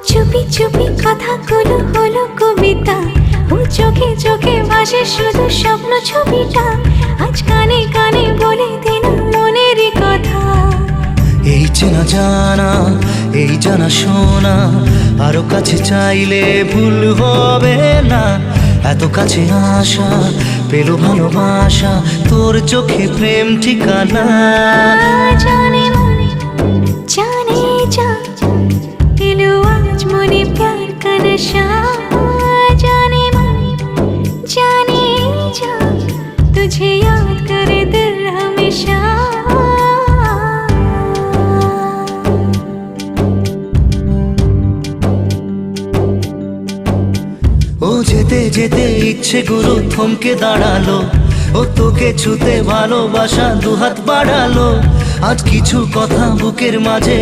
চুপি চুপি কথাগুলো হলো কবিতা, ও চোখে চোখে ভাসে শুধু স্বপ্ন ছবিটা, আজ কানে কানে বলে দিন মনের কথা। এই চেনা জানা, এই জানা শোনা, আরো কাছে চাইলে ভুল হবে না। এত কাছে আসা পেলো ভালোবাসা, তোর চোখে প্রেম ঠিকানা। জানে মন জানে जा दिलो आज मने प्यार का नशा, जाने मन जाने जा तुझे याद करे दिल हमेशा। ও যেতে যেতে ইচ্ছে গুরু থমকে দাঁড়ালো, ও তোকে ছুতে ভালোবাসা দুহাত বাড়ালো। আজ কিছু কথা বুকের মাঝে